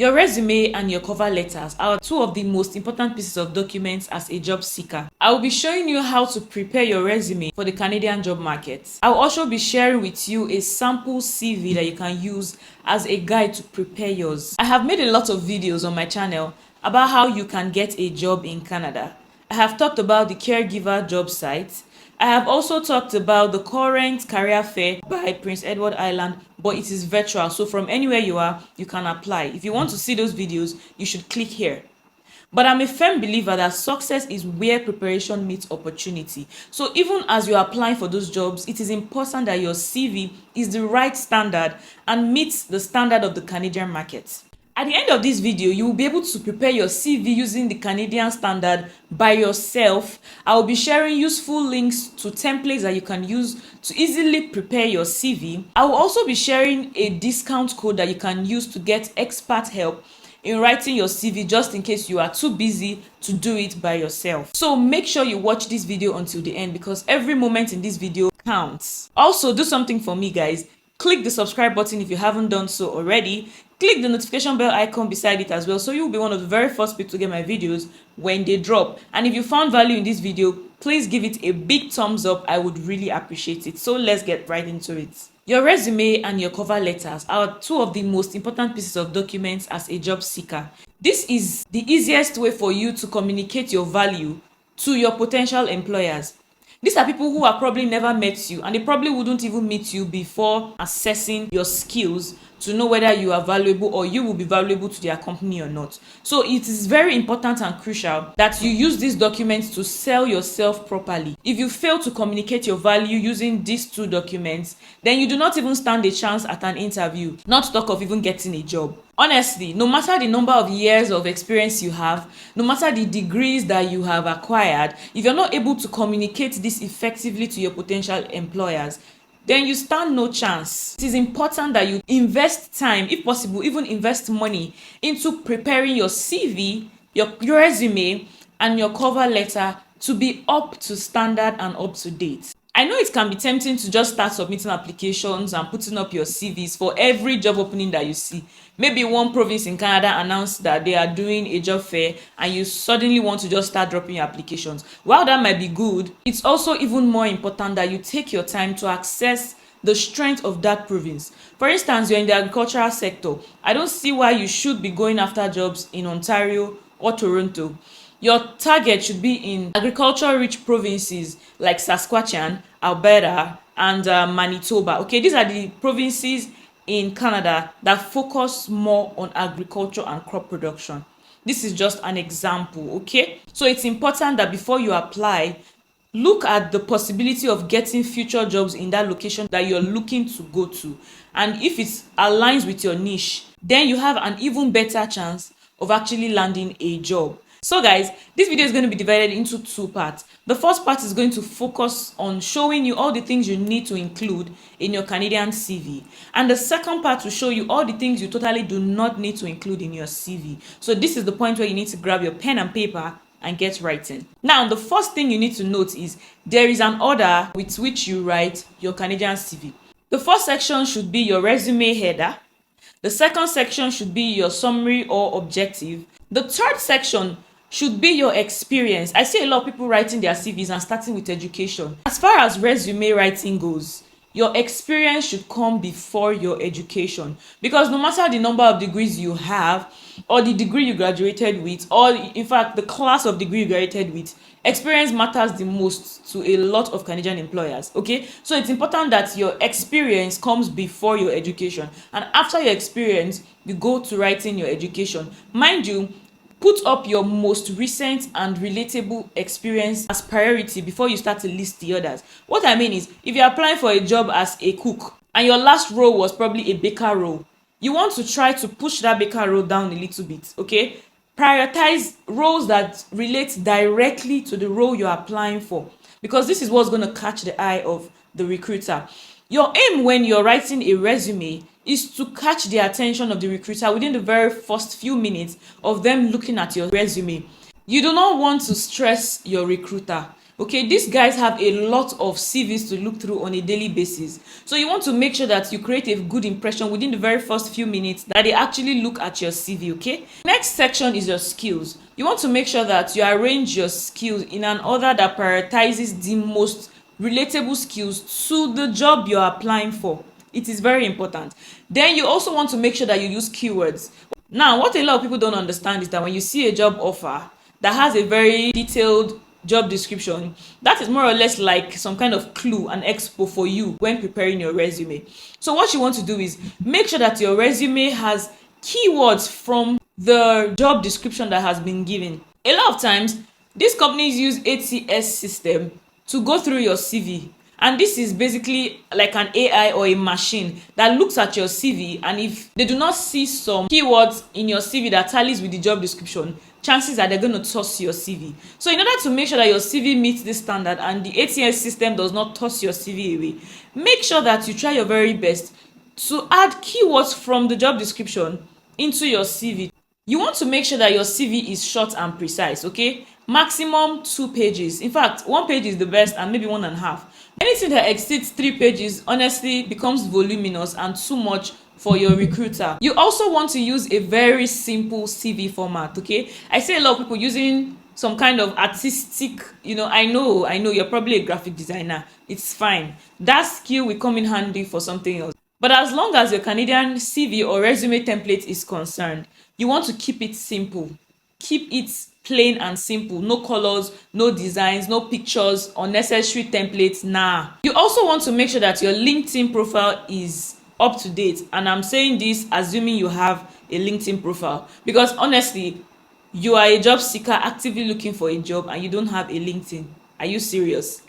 Your resume and your cover letters are two of the most important pieces of documents as a job seeker. I will be showing you how to prepare your resume for the Canadian job market. I will also be sharing with you a sample CV that you can use as a guide to prepare yours. I have made a lot of videos on my channel about how you can get a job in Canada. I have talked about the caregiver job site. I have also talked about the current career fair by Prince Edward Island, but it is virtual, so from anywhere you are, you can apply. If you want to see those videos, you should click here. But I'm a firm believer that success is where preparation meets opportunity. So even as you're applying for those jobs, it is important that your CV is the right standard and meets the standard of the Canadian market. At the end of this video, you will be able to prepare your CV using the Canadian standard by yourself. I will be sharing useful links to templates that you can use to easily prepare your CV. I will also be sharing a discount code that you can use to get expert help in writing your CV just in case you are too busy to do it by yourself. So make sure you watch this video until the end because every moment in this video counts. Also, do something for me, guys. Click the subscribe button if you haven't done so already. Click the notification bell icon beside it as well so you'll be one of the very first people to get my videos when they drop. And if you found value in this video, please give it a big thumbs up. I would really appreciate it. So let's get right into it. Your resume and your cover letters are two of the most important pieces of documents as a job seeker. This is the easiest way for you to communicate your value to your potential employers. These are people who have probably never met you and they probably wouldn't even meet you before assessing your skills to know whether you are valuable or you will be valuable to their company or not. So it is very important and crucial that you use these documents to sell yourself properly. If you fail to communicate your value using these two documents, then you do not even stand a chance at an interview, not to talk of even getting a job. Honestly, no matter the number of years of experience you have, no matter the degrees that you have acquired, if you're not able to communicate this effectively to your potential employers, then you stand no chance. It is important that you invest time, if possible, even invest money into preparing your CV, your resume, and your cover letter to be up to standard and up to date. I know it can be tempting to just start submitting applications and putting up your CVs for every job opening that you see. Maybe one province in Canada announced that they are doing a job fair and you suddenly want to just start dropping your applications. While that might be good, it's also even more important that you take your time to assess the strength of that province. For instance, you're in the agricultural sector. I don't see why you should be going after jobs in Ontario or Toronto. Your target should be in agriculture-rich provinces like Saskatchewan, Alberta, and Manitoba. Okay, these are the provinces in Canada that focus more on agriculture and crop production. This is just an example, okay? So it's important that before you apply, look at the possibility of getting future jobs in that location that you're looking to go to. And if it aligns with your niche, then you have an even better chance of actually landing a job. So guys, this video is going to be divided into two parts. The first part is going to focus on showing you all the things you need to include in your Canadian CV. And the second part will show you all the things you totally do not need to include in your CV. So this is the point where you need to grab your pen and paper and get writing. Now, the first thing you need to note is there is an order with which you write your Canadian CV. The first section should be your resume header. The second section should be your summary or objective. The third section should be your experience. I see a lot of people writing their CVs and starting with education. As far as resume writing goes, your experience should come before your education, because no matter the number of degrees you have or the degree you graduated with, or in fact the class of degree you graduated with, experience matters the most to a lot of Canadian employers. Okay, so it's important that your experience comes before your education, and after your experience you go to writing your education. Mind you, put up your most recent and relatable experience as priority before you start to list the others. What I mean is, if you're applying for a job as a cook and your last role was probably a baker role, you want to try to push that baker role down a little bit, okay? Prioritize roles that relate directly to the role you're applying for, because this is what's going to catch the eye of the recruiter. Your aim when you're writing a resume is to catch the attention of the recruiter within the very first few minutes of them looking at your resume. You do not want to stress your recruiter. Okay, these guys have a lot of CVs to look through on a daily basis, so you want to make sure that you create a good impression within the very first few minutes that they actually look at your CV. Okay, next section is your skills. You want to make sure that you arrange your skills in an order that prioritizes the most relatable skills to the job you're applying for. It is very important. Then you also want to make sure that you use keywords. Now, what a lot of people don't understand is that when you see a job offer that has a very detailed job description, that is more or less like some kind of clue and expo for you when preparing your resume. So what you want to do is make sure that your resume has keywords from the job description that has been given. A lot of times these companies use ATS system to go through your CV, and this is basically like an AI or a machine that looks at your CV, and if they do not see some keywords in your CV that tallies with the job description, chances are they're going to toss your CV. So in order to make sure that your CV meets this standard and the ATS system does not toss your CV away, make sure that you try your very best to add keywords from the job description into your CV. You want to make sure that your CV is short and precise, okay? Maximum 2 pages. In fact, 1 page is the best, and maybe 1.5. Anything that exceeds 3 pages honestly becomes voluminous and too much for your recruiter. You also want to use a very simple CV format, okay? I see a lot of people using some kind of artistic, I know you're probably a graphic designer. It's fine. That skill will come in handy for something else. But as long as your Canadian CV or resume template is concerned, you want to keep it simple. Keep it plain and simple. No colors, no designs, no pictures, unnecessary templates. Nah. You also want to make sure that your LinkedIn profile is up to date, and I'm saying this assuming you have a LinkedIn profile, because honestly, you are a job seeker actively looking for a job and you don't have a LinkedIn. Are you serious?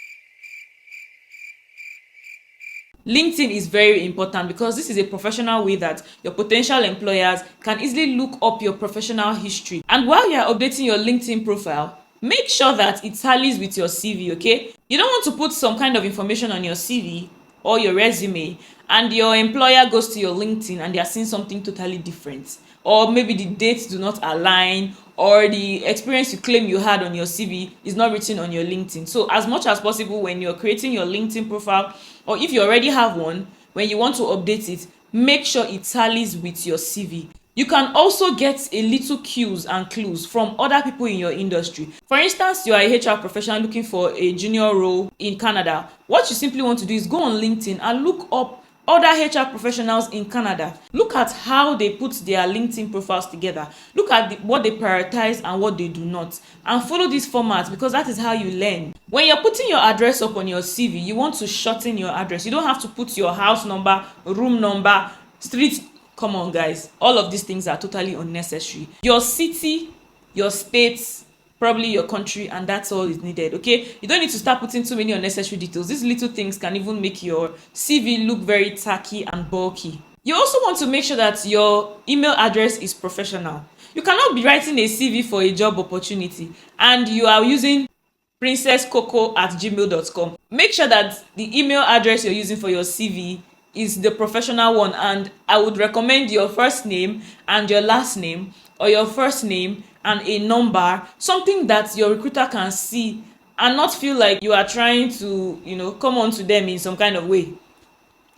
LinkedIn is very important because this is a professional way that your potential employers can easily look up your professional history. And while you are updating your LinkedIn profile, make sure that it tallies with your CV, okay? You don't want to put some kind of information on your CV or your resume and your employer goes to your LinkedIn and they are seeing something totally different, or maybe the dates do not align, or the experience you claim you had on your CV is not written on your LinkedIn. So as much as possible, when you're creating your LinkedIn profile, or if you already have one, when you want to update it, make sure it tallies with your CV. You can also get a little cues and clues from other people in your industry. For instance, you are a HR professional looking for a junior role in Canada. What you simply want to do is go on LinkedIn and look up other HR professionals in Canada. Look at how they put their LinkedIn profiles together. Look at what they prioritize and what they do not. And follow this format, because that is how you learn. When you're putting your address up on your CV, you want to shorten your address. You don't have to put your house number, room number, street. Come on, guys. All of these things are totally unnecessary. Your city, your state, probably your country, and that's all is needed, okay? You don't need to start putting too many unnecessary details. These little things can even make your CV look very tacky and bulky. You also want to make sure that your email address is professional. You cannot be writing a CV for a job opportunity and you are using princesscoco@gmail.com. Make sure that the email address you're using for your CV is the professional one, and I would recommend your first name and your last name, or your first name and a number, something that your recruiter can see and not feel like you are trying to, come on to them in some kind of way.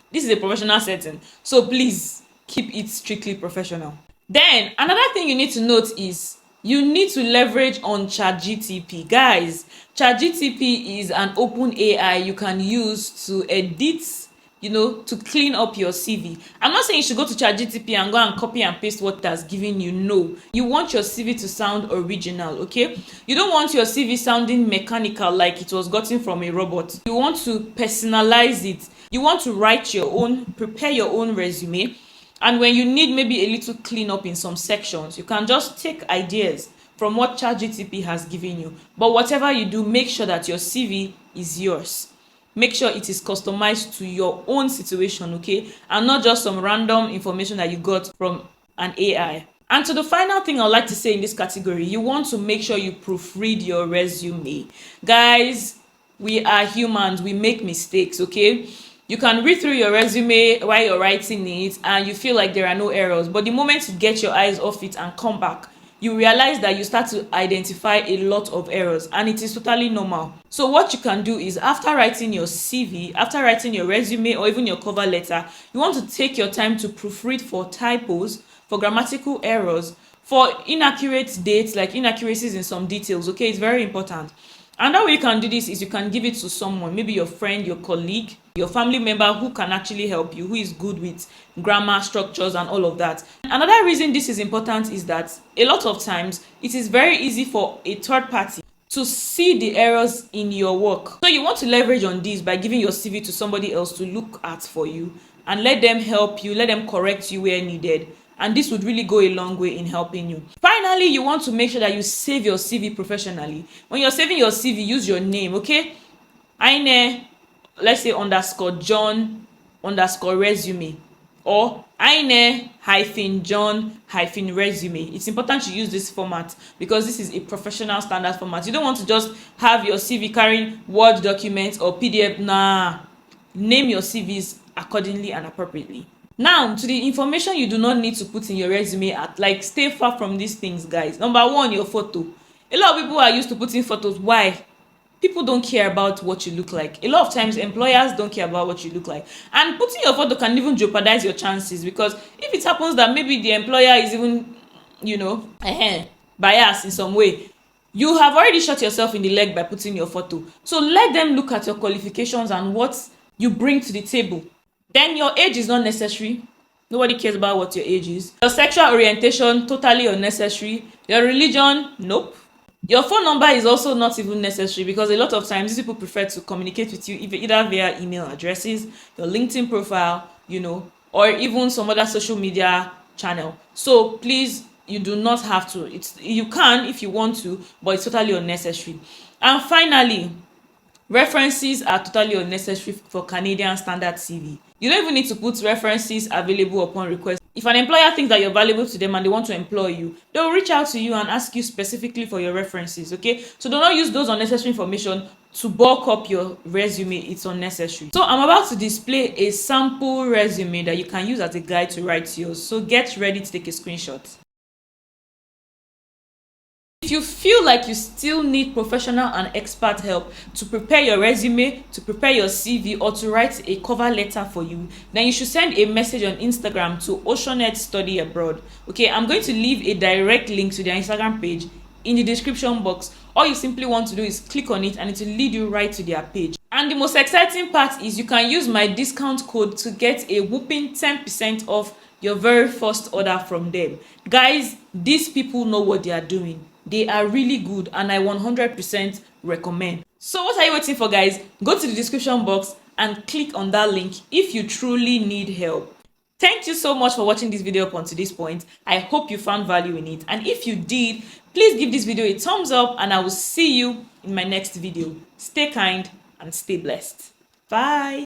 This is a professional setting, so please keep it strictly professional. Then another thing you need to note is you need to leverage on ChatGTP. Guys, ChatGTP is an open AI you can use to edit, to clean up your CV. I'm not saying you should go to ChatGTP and go and copy and paste what it has given you. No, you want your CV to sound original, okay? You don't want your CV sounding mechanical like it was gotten from a robot. You want to personalize it. You want to write your own, prepare your own resume. And when you need maybe a little cleanup in some sections, you can just take ideas from what ChatGTP has given you. But whatever you do, make sure that your CV is yours. Make sure it is customized to your own situation, okay? And not just some random information that you got from an AI. And to the final thing I'd like to say in this category, you want to make sure you proofread your resume. Guys, we are humans, we make mistakes, okay? You can read through your resume while you're writing it and you feel like there are no errors, but the moment you get your eyes off it and come back, you realize that you start to identify a lot of errors, and it is totally normal. So what you can do is, after writing your CV, after writing your resume or even your cover letter, you want to take your time to proofread for typos, for grammatical errors, for inaccurate dates, like inaccuracies in some details. Okay, it's very important. Another way you can do this is you can give it to someone, maybe your friend, your colleague, your family member, who can actually help you, who is good with grammar, structures, and all of that. Another reason this is important is that a lot of times it is very easy for a third party to see the errors in your work. So you want to leverage on this by giving your CV to somebody else to look at for you and let them help you, let them correct you where needed. And this would really go a long way in helping you. Finally, you want to make sure that you save your CV professionally. When you're saving your CV, use your name, okay? Aine, let's say _John _resume, or Aine -John -resume. It's important to use this format because this is a professional standard format. You don't want to just have your CV carrying Word documents or PDF. Nah, name your CVs accordingly and appropriately. Now, to the information you do not need to put in your resume, stay far from these things, guys. Number one, your photo. A lot of people are used to putting photos. Why? People don't care about what you look like. A lot of times, employers don't care about what you look like. And putting your photo can even jeopardize your chances, because if it happens that maybe the employer is even, biased in some way, you have already shot yourself in the leg by putting your photo. So let them look at your qualifications and what you bring to the table. Then your age is not necessary. Nobody cares about what your age is. Your sexual orientation, totally unnecessary. Your religion, nope. Your phone number is also not even necessary, because a lot of times these people prefer to communicate with you either via email addresses, your LinkedIn profile, or even some other social media channel. So please, you do not have to. You can if you want to, but it's totally unnecessary. And finally, references are totally unnecessary for Canadian standard CV. You don't even need to put references available upon request. If an employer thinks that you're valuable to them and they want to employ you, they'll reach out to you and ask you specifically for your references, okay? So do not use those unnecessary information to bulk up your resume. It's unnecessary. So I'm about to display a sample resume that you can use as a guide to write yours. So get ready to take a screenshot. If you feel like you still need professional and expert help to prepare your resume, to prepare your CV, or to write a cover letter for you, then you should send a message on Instagram to Oceanhead Study Abroad. Okay, I'm going to leave a direct link to their Instagram page in the description box. All you simply want to do is click on it and it will lead you right to their page. And the most exciting part is you can use my discount code to get a whopping 10% off your very first order from them. Guys, these people know what they are doing. They are really good, and I 100% recommend. So what are you waiting for, guys? Go to the description box and click on that link if you truly need help. Thank you so much for watching this video up until this point. I hope you found value in it, and if you did, please give this video a thumbs up, and I will see you in my next video. Stay kind and stay blessed. Bye.